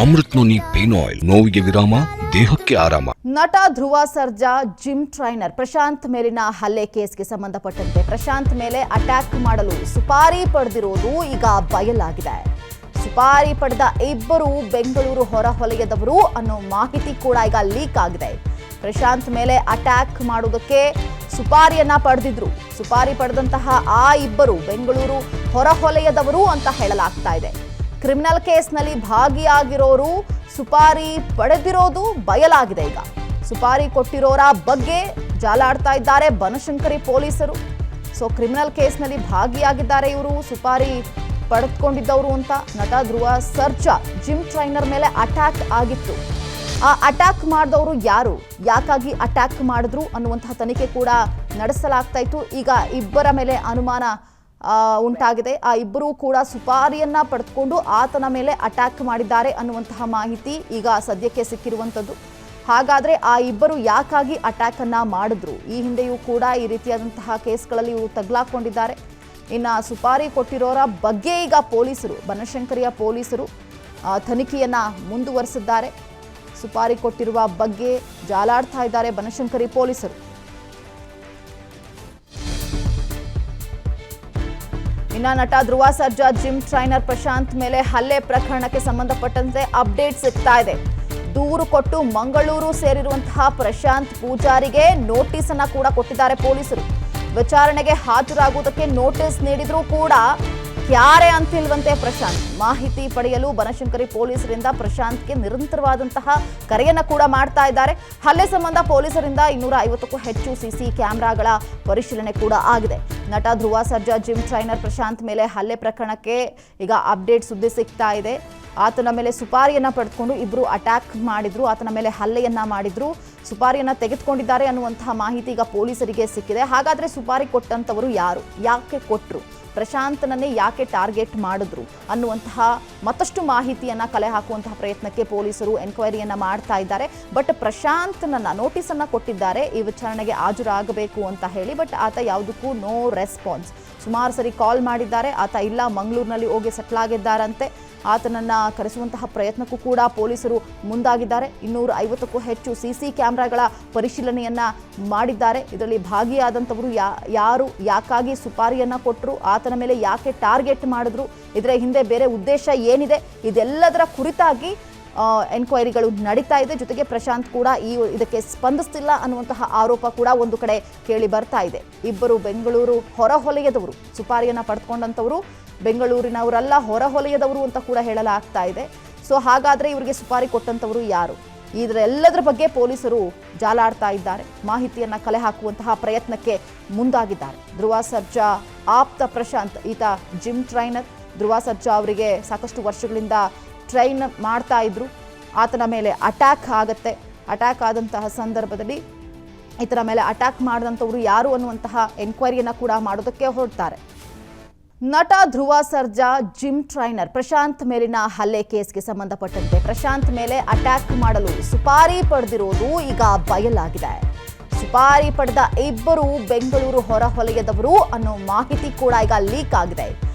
Amrit noni pain oil, ನೋವಿಗೆ ವಿರಾಮ, ದೇಹಕ್ಕೆ ಆರಾಮ. ನಟ ಧ್ರುವ ಸರ್ಜಾ ಜಿಮ್ ಟ್ರೈನರ್ ಪ್ರಶಾಂತ್ ಮೇಲಿನ ಹಲ್ಲೆ ಕೇಸ್ಗೆ ಸಂಬಂಧಪಟ್ಟಂತೆ ಪ್ರಶಾಂತ್ ಮೇಲೆ ಅಟ್ಯಾಕ್ ಮಾಡಲು ಸುಪಾರಿ ಪಡೆದಿರುವುದು ಈಗ ಬಯಲಾಗಿದೆ. ಸುಪಾರಿ ಪಡೆದ ಇಬ್ಬರು ಬೆಂಗಳೂರು ಹೊರವಲಯದವರು ಅನ್ನೋ ಮಾಹಿತಿ ಕೂಡ ಈಗ ಲೀಕ್ ಆಗಿದೆ. ಪ್ರಶಾಂತ್ ಮೇಲೆ ಅಟ್ಯಾಕ್ ಮಾಡುವುದಕ್ಕೆ ಸುಪಾರಿಯನ್ನ ಪಡೆದಿದ್ರು. ಸುಪಾರಿ ಪಡೆದಂತಹ ಆ ಇಬ್ಬರು ಬೆಂಗಳೂರು ಹೊರವಲಯದವರು ಅಂತ ಹೇಳಲಾಗ್ತಾ ಇದೆ. ಕ್ರಿಮಿನಲ್ ಕೇಸ್ನಲ್ಲಿ ಭಾಗಿಯಾಗಿರೋರು ಸುಪಾರಿ ಪಡೆದಿರೋದು ಬಯಲಾಗಿದೆ. ಈಗ ಸುಪಾರಿ ಕೊಟ್ಟಿರೋರ ಬಗ್ಗೆ ಜಾಲಾಡ್ತಾ ಇದ್ದಾರೆ ಬನಶಂಕರಿ ಪೊಲೀಸರು. ಕ್ರಿಮಿನಲ್ ಕೇಸ್ನಲ್ಲಿ ಭಾಗಿಯಾಗಿದ್ದಾರೆ ಇವರು, ಸುಪಾರಿ ಪಡೆದುಕೊಂಡಿದ್ದವರು ಅಂತ. ನಟ ಧ್ರುವ ಸರ್ಜಾ ಜಿಮ್ ಟ್ರೈನರ್ ಮೇಲೆ ಅಟ್ಯಾಕ್ ಆಗಿತ್ತು. ಆ ಅಟ್ಯಾಕ್ ಮಾಡಿದವರು ಯಾರು, ಯಾಕಾಗಿ ಅಟ್ಯಾಕ್ ಮಾಡಿದ್ರು ಅನ್ನುವಂತಹ ತನಿಖೆ ಕೂಡ ನಡೆಸಲಾಗ್ತಾ ಇತ್ತು. ಈಗ ಇಬ್ಬರ ಮೇಲೆ ಅನುಮಾನ ಉಂಟಾಗಿದೆ. ಆ ಇಬ್ಬರೂ ಕೂಡ ಸುಪಾರಿಯನ್ನ ಪಡೆದುಕೊಂಡು ಆತನ ಮೇಲೆ ಅಟ್ಯಾಕ್ ಮಾಡಿದ್ದಾರೆ ಅನ್ನುವಂತಹ ಮಾಹಿತಿ ಈಗ ಸದ್ಯಕ್ಕೆ ಸಿಕ್ಕಿರುವಂಥದ್ದು. ಹಾಗಾದ್ರೆ ಆ ಇಬ್ಬರು ಯಾಕಾಗಿ ಅಟ್ಯಾಕ್ ಅನ್ನ ಮಾಡಿದ್ರು? ಈ ಹಿಂದೆಯೂ ಕೂಡ ಈ ರೀತಿಯಾದಂತಹ ಕೇಸ್ಗಳಲ್ಲಿ ಇವರು ತಗ್ಲಾಕೊಂಡಿದ್ದಾರೆ. ಇನ್ನು ಸುಪಾರಿ ಕೊಟ್ಟಿರೋರ ಬಗ್ಗೆ ಈಗ ಪೊಲೀಸರು, ಬನಶಂಕರಿಯ ಪೊಲೀಸರು ತನಿಖೆಯನ್ನ ಮುಂದುವರಿಸಿದ್ದಾರೆ. ಸುಪಾರಿ ಕೊಟ್ಟಿರುವ ಬಗ್ಗೆ ಜಾಲಾಡ್ತಾ ಇದ್ದಾರೆ ಬನಶಂಕರಿ ಪೊಲೀಸರು. ಇನ್ನು ನಟ ಧ್ರುವ ಸರ್ಜಾ ಜಿಮ್ ಟ್ರೈನರ್ ಪ್ರಶಾಂತ್ ಮೇಲೆ ಹಲ್ಲೆ ಪ್ರಕರಣಕ್ಕೆ ಸಂಬಂಧಪಟ್ಟಂತೆ ಅಪ್ಡೇಟ್ ಸಿಗ್ತಾ ಇದೆ. ದೂರು ಕೊಟ್ಟು ಮಂಗಳೂರು ಸೇರಿರುವಂತಹ ಪ್ರಶಾಂತ್ ಪೂಜಾರಿಗೆ ನೋಟಿಸ್ ಅನ್ನ ಕೂಡ ಕೊಟ್ಟಿದ್ದಾರೆ ಪೊಲೀಸರು. ವಿಚಾರಣೆಗೆ ಹಾಜರಾಗುವುದಕ್ಕೆ ನೋಟಿಸ್ ನೀಡಿದ್ರೂ ಕೂಡ ಯಾರೇ ಅಂತಿಲ್ವಂತೆ ಪ್ರಶಾಂತ್. ಮಾಹಿತಿ ಪಡೆಯಲು ಬನಶಂಕರಿ ಪೊಲೀಸರಿಂದ ಪ್ರಶಾಂತ್ಗೆ ನಿರಂತರವಾದಂತಹ ಕರೆಯನ್ನ ಕೂಡ ಮಾಡ್ತಾ ಇದ್ದಾರೆ. ಹಲ್ಲೆ ಸಂಬಂಧ ಪೊಲೀಸರಿಂದ 250ಕ್ಕೂ ಹೆಚ್ಚು ಸಿಸಿ ಕ್ಯಾಮೆರಾಗಳ ಪರಿಶೀಲನೆ ಕೂಡ ಆಗಿದೆ. ನಟ ಧ್ರುವ ಸರ್ಜಾ ಜಿಮ್ ಟ್ರೈನರ್ ಪ್ರಶಾಂತ್ ಮೇಲೆ ಹಲ್ಲೆ ಪ್ರಕರಣಕ್ಕೆ ಈಗ ಅಪ್ಡೇಟ್ ಸುದ್ದಿ ಸಿಗ್ತಾ ಇದೆ. ಆತನ ಮೇಲೆ ಸುಪಾರಿಯನ್ನ ಪಡೆದುಕೊಂಡು ಇಬ್ರು ಅಟ್ಯಾಕ್ ಮಾಡಿದ್ರು, ಆತನ ಮೇಲೆ ಹಲ್ಲೆಯನ್ನ ಮಾಡಿದ್ರು, ಸುಪಾರಿಯನ್ನ ತೆಗೆದುಕೊಂಡಿದ್ದಾರೆ ಅನ್ನುವಂತಹ ಮಾಹಿತಿ ಈಗ ಪೊಲೀಸರಿಗೆ ಸಿಕ್ಕಿದೆ. ಹಾಗಾದ್ರೆ ಸುಪಾರಿ ಕೊಟ್ಟಂತವರು ಯಾರು, ಯಾಕೆ ಕೊಟ್ಟರು, ಪ್ರಶಾಂತ್ನನ್ನೇ ಯಾಕೆ ಟಾರ್ಗೆಟ್ ಮಾಡಿದ್ರು ಅನ್ನುವಂತಹ ಮತ್ತಷ್ಟು ಮಾಹಿತಿಯನ್ನ ಕಲೆ ಹಾಕುವಂತಹ ಪ್ರಯತ್ನಕ್ಕೆ ಪೊಲೀಸರು ಎನ್ಕ್ವೈರಿಯನ್ನ ಮಾಡ್ತಾ ಇದ್ದಾರೆ. ಬಟ್ ಪ್ರಶಾಂತ್ನನ್ನ ನೋಟಿಸ್ ಅನ್ನ ಕೊಟ್ಟಿದ್ದಾರೆ ಈ ವಿಚಾರಣೆಗೆ ಹಾಜರಾಗಬೇಕು ಅಂತ ಹೇಳಿ. ಬಟ್ ಆತ ಯಾವುದಕ್ಕೂ ನೋ ರೆಸ್ಪಾನ್ಸ್. ಸುಮಾರು ಸರಿ ಕಾಲ್ ಮಾಡಿದ್ದಾರೆ, ಆತ ಇಲ್ಲ, ಮಂಗಳೂರಿನಲ್ಲಿ ಹೋಗಿ ಸೆಟ್ಲ್ ಆಗಿದ್ದಾರಂತೆ. ಆತನನ್ನ ಕರೆಸುವಂತಹ ಪ್ರಯತ್ನಕ್ಕೂ ಕೂಡ ಪೊಲೀಸರು ಮುಂದಾಗಿದ್ದಾರೆ. 250ಕ್ಕೂ ಹೆಚ್ಚು ಸಿಸಿ ಕ್ಯಾಮೆರಾಗಳ ಪರಿಶೀಲನೆಯನ್ನ ಮಾಡಿದ್ದಾರೆ. ಇದರಲ್ಲಿ ಭಾಗಿಯಾದಂಥವರು ಯಾರು, ಯಾಕಾಗಿ ಸುಪಾರಿಯನ್ನ ಕೊಟ್ಟರು, ಆತನ ಮೇಲೆ ಯಾಕೆ ಟಾರ್ಗೆಟ್ ಮಾಡಿದ್ರು, ಇದರ ಹಿಂದೆ ಬೇರೆ ಉದ್ದೇಶ ಏನಿದೆ, ಇದೆಲ್ಲದರ ಕುರಿತಾಗಿ ಎನ್ಕ್ವೈರಿಗಳು ನಡೀತಾ ಇದೆ. ಜೊತೆಗೆ ಪ್ರಶಾಂತ್ ಕೂಡ ಇದಕ್ಕೆ ಸ್ಪಂದಿಸ್ತಿಲ್ಲ ಅನ್ನುವಂತಹ ಆರೋಪ ಕೂಡ ಒಂದು ಕಡೆ ಕೇಳಿ ಬರ್ತಾ ಇದೆ. ಇಬ್ಬರು ಬೆಂಗಳೂರು ಹೊರವಲಯದವರು, ಸುಪಾರಿಯನ್ನ ಪಡೆದುಕೊಂಡಂಥವರು ಬೆಂಗಳೂರಿನವರಲ್ಲ, ಹೊರವಲಯದವರು ಅಂತ ಕೂಡ ಹೇಳಲಾಗ್ತಾ ಇದೆ. ಹಾಗಾದ್ರೆ ಇವರಿಗೆ ಸುಪಾರಿ ಕೊಟ್ಟಂತವರು ಯಾರು, ಇದರೆಲ್ಲದರ ಬಗ್ಗೆ ಪೊಲೀಸರು ಜಾಲಾಡ್ತಾ ಇದ್ದಾರೆ. ಮಾಹಿತಿಯನ್ನ ಕಲೆ ಹಾಕುವಂತಹ ಪ್ರಯತ್ನಕ್ಕೆ ಮುಂದಾಗಿದ್ದಾರೆ. ಧ್ರುವ ಸರ್ಜಾ ಆಪ್ತ ಪ್ರಶಾಂತ್, ಈತ ಜಿಮ್ ಟ್ರೈನರ್. ಧ್ರುವ ಸರ್ಜಾ ಅವರಿಗೆ ಸಾಕಷ್ಟು ವರ್ಷಗಳಿಂದ ಟ್ರೈನ್ ಮಾಡ್ತಾ ಇದ್ರು. ಆತನ ಮೇಲೆ ಅಟ್ಯಾಕ್ ಆಗುತ್ತೆ. ಅಟ್ಯಾಕ್ ಆದಂತಹ ಸಂದರ್ಭದಲ್ಲಿ ಈತನ ಮೇಲೆ ಅಟ್ಯಾಕ್ ಮಾಡಿದಂಥವ್ರು ಯಾರು ಅನ್ನುವಂತಹ ಎನ್ಕ್ವೈರಿಯನ್ನ ಕೂಡ ಮಾಡೋದಕ್ಕೆ ಹೊರಡ್ತಾರೆ. ನಟ ಧ್ರುವ ಸರ್ಜಾ ಜಿಮ್ ಟ್ರೈನರ್ ಪ್ರಶಾಂತ್ ಮೇಲಿನ ಹಲ್ಲೆ ಕೇಸ್ಗೆ ಸಂಬಂಧಪಟ್ಟಂತೆ ಪ್ರಶಾಂತ್ ಮೇಲೆ ಅಟ್ಯಾಕ್ ಮಾಡಲು ಸುಪಾರಿ ಪಡೆದಿರೋದು ಈಗ ಬಯಲಾಗಿದೆ. ಸುಪಾರಿ ಪಡೆದ ಇಬ್ಬರು ಬೆಂಗಳೂರು ಹೊರವಲಯದವರು ಅನ್ನೋ ಮಾಹಿತಿ ಕೂಡ ಈಗ ಲೀಕ್ ಆಗಿದೆ.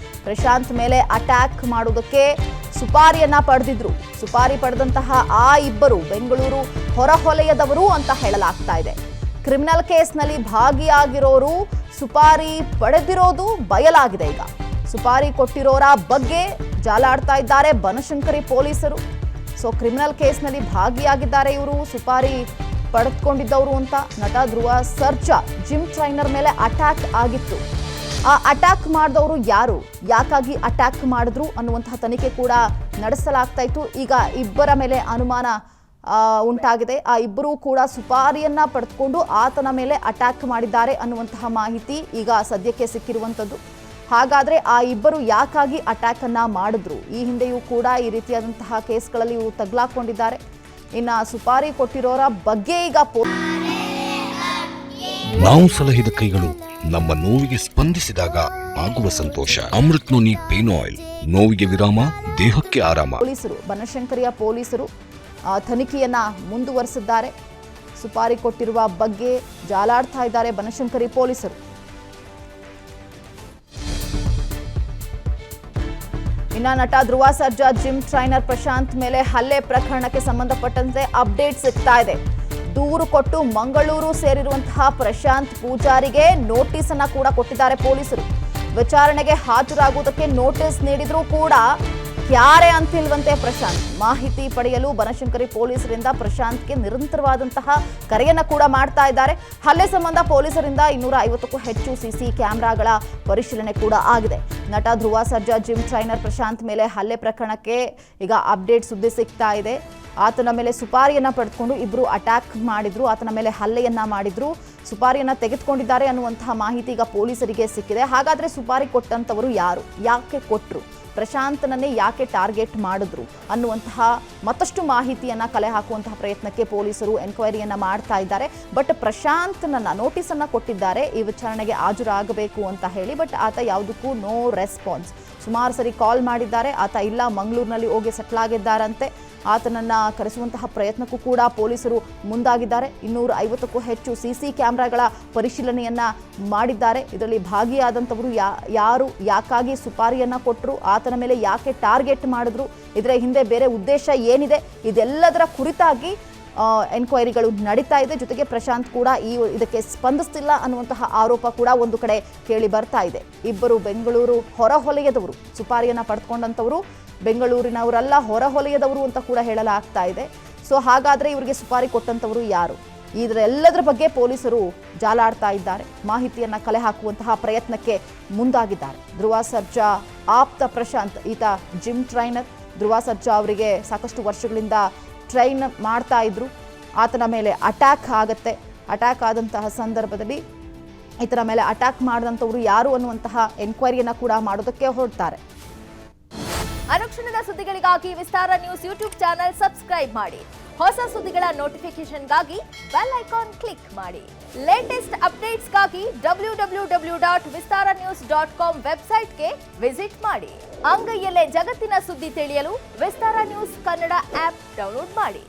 ಪ್ರಶಾಂತ್ ಮೇಲೆ ಅಟ್ಯಾಕ್ ಮಾಡುವುದಕ್ಕೆ ಸುಪಾರಿಯನ್ನ ಪಡೆದಿದ್ರು. ಸುಪಾರಿ ಪಡೆದಂತಹ ಆ ಇಬ್ಬರು ಬೆಂಗಳೂರು ಹೊರವಲಯದವರು ಅಂತ ಹೇಳಲಾಗ್ತಾ ಇದೆ. ಕ್ರಿಮಿನಲ್ ಕೇಸ್ನಲ್ಲಿ ಭಾಗಿಯಾಗಿರೋರು ಸುಪಾರಿ ಪಡೆದಿರೋದು ಬಯಲಾಗಿದೆ. ಈಗ ಸುಪಾರಿ ಕೊಟ್ಟಿರೋರ ಬಗ್ಗೆ ಜಾಲಾಡ್ತಾ ಇದ್ದಾರೆ ಬನಶಂಕರಿ ಪೊಲೀಸರು. ಕ್ರಿಮಿನಲ್ ಕೇಸ್ನಲ್ಲಿ ಭಾಗಿಯಾಗಿದ್ದಾರೆ ಇವರು, ಸುಪಾರಿ ಪಡೆದುಕೊಂಡಿದ್ದವರು ಅಂತ. ನಟ ಧ್ರುವ ಸರ್ಜಾ ಜಿಮ್ ಟ್ರೈನರ್ ಮೇಲೆ ಅಟ್ಯಾಕ್ ಆಗಿತ್ತು. ಆ ಅಟ್ಯಾಕ್ ಮಾಡಿದವರು ಯಾರು, ಯಾಕಾಗಿ ಅಟ್ಯಾಕ್ ಮಾಡಿದ್ರು ಅನ್ನುವಂತಹ ತನಿಖೆ ಕೂಡ ನಡೆಸಲಾಗ್ತಾ ಇತ್ತು. ಈಗ ಇಬ್ಬರ ಮೇಲೆ ಅನುಮಾನ ಉಂಟಾಗಿದೆ. ಆ ಇಬ್ಬರೂ ಕೂಡ ಸುಪಾರಿಯನ್ನ ಪಡೆದುಕೊಂಡು ಆತನ ಮೇಲೆ ಅಟ್ಯಾಕ್ ಮಾಡಿದ್ದಾರೆ ಅನ್ನುವಂತಹ ಮಾಹಿತಿ ಈಗ ಸದ್ಯಕ್ಕೆ ಸಿಕ್ಕಿರುವಂಥದ್ದು. ಹಾಗಾದ್ರೆ ಆ ಇಬ್ಬರು ಯಾಕಾಗಿ ಅಟ್ಯಾಕ್ ಅನ್ನ ಮಾಡಿದ್ರು? ಈ ಹಿಂದೆಯೂ ಕೂಡ ಈ ರೀತಿಯಾದಂತಹ ಕೇಸ್ಗಳಲ್ಲಿ ಇವರು ತಗ್ಲಾಕೊಂಡಿದ್ದಾರೆ. ಇನ್ನು ಸುಪಾರಿ ಕೊಟ್ಟಿರೋರ ಬಗ್ಗೆ ಈಗ ನಾವು ಸಲಹಿದ ಕೈಗಳು ನಮ್ಮ ನೋವಿಗೆ ಸ್ಪಂದಿಸಿದಾಗ ಆಗುವ ಸಂತೋಷ. ಅಮೃತ್ ನೋನಿ ಪೇನ್ ಆಯಿಲ್, ನೋವಿಗೆ ವಿರಾಮ, ದೇಹಕ್ಕೆ ಆರಾಮ. ಪೊಲೀಸರು, ಬನಶಂಕರಿಯ ಪೊಲೀಸರು ತನಿಖೆಯನ್ನ ಮುಂದುವರಿಸಿದ್ದಾರೆ. ಸುಪಾರಿ ಕೊಟ್ಟಿರುವ ಬಗ್ಗೆ ಜಾಲಾಡ್ತಾ ಇದ್ದಾರೆ ಬನಶಂಕರಿ ಪೊಲೀಸರು. ಇನ್ನು ನಟ ಧ್ರುವ ಸರ್ಜಾ ಜಿಮ್ ಟ್ರೈನರ್ ಪ್ರಶಾಂತ್ ಮೇಲೆ ಹಲ್ಲೆ ಪ್ರಕರಣಕ್ಕೆ ಸಂಬಂಧಪಟ್ಟಂತೆ ಅಪ್ಡೇಟ್ ಸಿಗ್ತಾ ಇದೆ. ದೂರು ಕೊಟ್ಟು ಮಂಗಳೂರು ಸೇರಿರುವಂತಹ ಪ್ರಶಾಂತ್ ಪೂಜಾರಿಗೆ ನೋಟಿಸ್ ಅನ್ನ ಕೂಡ ಕೊಟ್ಟಿದ್ದಾರೆ ಪೊಲೀಸರು. ವಿಚಾರಣೆಗೆ ಹಾಜರಾಗುವುದಕ್ಕೆ ನೋಟಿಸ್ ನೀಡಿದ್ರೂ ಕೂಡ ಯಾರೇ ಅಂತಿಲ್ವಂತೆ ಪ್ರಶಾಂತ್. ಮಾಹಿತಿ ಪಡೆಯಲು ಬನಶಂಕರಿ ಪೊಲೀಸರಿಂದ ಪ್ರಶಾಂತ್ಗೆ ನಿರಂತರವಾದಂತಹ ಕರೆಯನ್ನ ಕೂಡ ಮಾಡ್ತಾ ಇದ್ದಾರೆ. ಹಲ್ಲೆ ಸಂಬಂಧ ಪೊಲೀಸರಿಂದ 250ಕ್ಕೂ ಹೆಚ್ಚು ಸಿಸಿ ಕ್ಯಾಮೆರಾಗಳ ಪರಿಶೀಲನೆ ಕೂಡ ಆಗಿದೆ. ನಟ ಧ್ರುವ ಸರ್ಜಾ ಜಿಮ್ ಟ್ರೈನರ್ ಪ್ರಶಾಂತ್ ಮೇಲೆ ಹಲ್ಲೆ ಪ್ರಕರಣಕ್ಕೆ ಈಗ ಅಪ್ಡೇಟ್ ಸುದ್ದಿ ಸಿಗ್ತಾ ಇದೆ. ಆತನ ಮೇಲೆ ಸುಪಾರಿಯನ್ನ ಪಡೆದುಕೊಂಡು ಇಬ್ರು ಅಟ್ಯಾಕ್ ಮಾಡಿದ್ರು, ಆತನ ಮೇಲೆ ಹಲ್ಲೆಯನ್ನ ಮಾಡಿದ್ರು, ಸುಪಾರಿಯನ್ನ ತೆಗೆದುಕೊಂಡಿದ್ದಾರೆ ಅನ್ನುವಂತಹ ಮಾಹಿತಿ ಈಗ ಪೊಲೀಸರಿಗೆ ಸಿಕ್ಕಿದೆ. ಹಾಗಾದ್ರೆ ಸುಪಾರಿ ಕೊಟ್ಟಂತವರು ಯಾರು, ಯಾಕೆ ಕೊಟ್ಟರು, ಪ್ರಶಾಂತನನ್ನೇ ಯಾಕೆ ಟಾರ್ಗೆಟ್ ಮಾಡಿದ್ರು ಅನ್ನುವಂತಹ ಮತ್ತಷ್ಟು ಮಾಹಿತಿಯನ್ನ ಕಲೆ ಹಾಕುವಂತಹ ಪ್ರಯತ್ನಕ್ಕೆ ಪೊಲೀಸರು ಎನ್ಕ್ವೈರಿಯನ್ನ ಮಾಡ್ತಾ ಇದ್ದಾರೆ. ಬಟ್ ಪ್ರಶಾಂತನನ್ನ ನೋಟಿಸ್ ಅನ್ನ ಕೊಟ್ಟಿದ್ದಾರೆ ಈ ವಿಚಾರಣೆಗೆ ಹಾಜರಾಗಬೇಕು ಅಂತ ಹೇಳಿ. ಬಟ್ ಆತ ಯಾವುದಕ್ಕೂ ನೋ ರೆಸ್ಪಾನ್ಸ್. ಸುಮಾರು ಸರಿ ಕಾಲ್ ಮಾಡಿದ್ದಾರೆ, ಆತ ಇಲ್ಲ ಮಂಗಳೂರಿನಲ್ಲಿ ಹೋಗಿ ಸೆಟ್ಲ್ ಆಗಿದ್ದಾರಂತೆ. ಆತನನ್ನ ಕರೆಸುವಂತಹ ಪ್ರಯತ್ನಕ್ಕೂ ಕೂಡ ಪೊಲೀಸರು ಮುಂದಾಗಿದ್ದಾರೆ. 250ಕ್ಕೂ ಹೆಚ್ಚು ಸಿಸಿ ಕ್ಯಾಮೆರಾಗಳ ಪರಿಶೀಲನೆಯನ್ನ ಮಾಡಿದ್ದಾರೆ. ಇದರಲ್ಲಿ ಭಾಗಿಯಾದಂಥವರು ಯಾರು, ಯಾಕಾಗಿ ಸುಪಾರಿಯನ್ನ ಕೊಟ್ಟರು, ಆತನ ಮೇಲೆ ಯಾಕೆ ಟಾರ್ಗೆಟ್ ಮಾಡಿದ್ರು, ಇದರ ಹಿಂದೆ ಬೇರೆ ಉದ್ದೇಶ ಏನಿದೆ, ಇದೆಲ್ಲದರ ಕುರಿತಾಗಿ ಎನ್ಕ್ವೈರಿಗಳು ನಡೀತಾ ಇದೆ. ಜೊತೆಗೆ ಪ್ರಶಾಂತ್ ಕೂಡ ಇದಕ್ಕೆ ಸ್ಪಂದಿಸ್ತಿಲ್ಲ ಅನ್ನುವಂತಹ ಆರೋಪ ಕೂಡ ಒಂದು ಕಡೆ ಕೇಳಿ ಬರ್ತಾ ಇದೆ. ಇಬ್ಬರು ಬೆಂಗಳೂರು ಹೊರವಲಯದವರು, ಸುಪಾರಿಯನ್ನ ಪಡೆದುಕೊಂಡಂಥವರು ಬೆಂಗಳೂರಿನವರಲ್ಲ, ಹೊರವಲಯದವರು ಅಂತ ಕೂಡ ಹೇಳಲಾಗ್ತಾ ಇದೆ. ಸೊ ಹಾಗಾದ್ರೆ ಇವರಿಗೆ ಸುಪಾರಿ ಕೊಟ್ಟಂಥವರು ಯಾರು, ಇದರೆಲ್ಲದರ ಬಗ್ಗೆ ಪೊಲೀಸರು ಜಾಲಾಡ್ತಾ ಇದ್ದಾರೆ. ಮಾಹಿತಿಯನ್ನ ಕಲೆ ಹಾಕುವಂತಹ ಪ್ರಯತ್ನಕ್ಕೆ ಮುಂದಾಗಿದ್ದಾರೆ. ಧ್ರುವ ಸರ್ಜಾ ಆಪ್ತ ಪ್ರಶಾಂತ್, ಈತ ಜಿಮ್ ಟ್ರೈನರ್. ಧ್ರುವ ಸರ್ಜಾ ಅವರಿಗೆ ಸಾಕಷ್ಟು ವರ್ಷಗಳಿಂದ ಟ್ರೈನ್ ಮಾಡ್ತಾ ಇದ್ರು. ಆತನ ಮೇಲೆ ಅಟ್ಯಾಕ್ ಆಗುತ್ತೆ. ಅಟ್ಯಾಕ್ ಆದಂತಹ ಸಂದರ್ಭದಲ್ಲಿ ಈತನ ಮೇಲೆ ಅಟ್ಯಾಕ್ ಮಾಡಿದಂಥವ್ರು ಯಾರು ಅನ್ನುವಂತಹ ಎನ್ಕ್ವೈರಿಯನ್ನ ಕೂಡ ಮಾಡೋದಕ್ಕೆ ಹೊರಡ್ತಾರೆ. ಅನುಕ್ಷಣದ ಸುದ್ದಿಗಳಿಗಾಗಿ ವಿಸ್ತಾರ ನ್ಯೂಸ್ ಯೂಟ್ಯೂಬ್ ಚಾನೆಲ್ ಸಬ್ಸ್ಕ್ರೈಬ್ ಮಾಡಿ. ಹೊಸ ಸುದ್ದಿಗಳ ನೋಟಿಫಿಕೇಶನ್ಗಾಗಿ ಬೆಲ್ ಐಕಾನ್ ಕ್ಲಿಕ್ ಮಾಡಿ. ಲೇಟೆಸ್ಟ್ ಅಪ್ಡೇಟ್ಸ್ಗಾಗಿ www.vistaranews.com ವೆಬ್ಸೈಟ್ಗೆ ವಿಸಿಟ್ ಮಾಡಿ. ಅಂಗೈಯಲ್ಲೇ ಜಗತ್ತಿನ ಸುದ್ದಿ ತಿಳಿಯಲು ವಿಸ್ತಾರ ನ್ಯೂಸ್ ಕನ್ನಡ ಆಪ್ ಡೌನ್ಲೋಡ್ ಮಾಡಿ.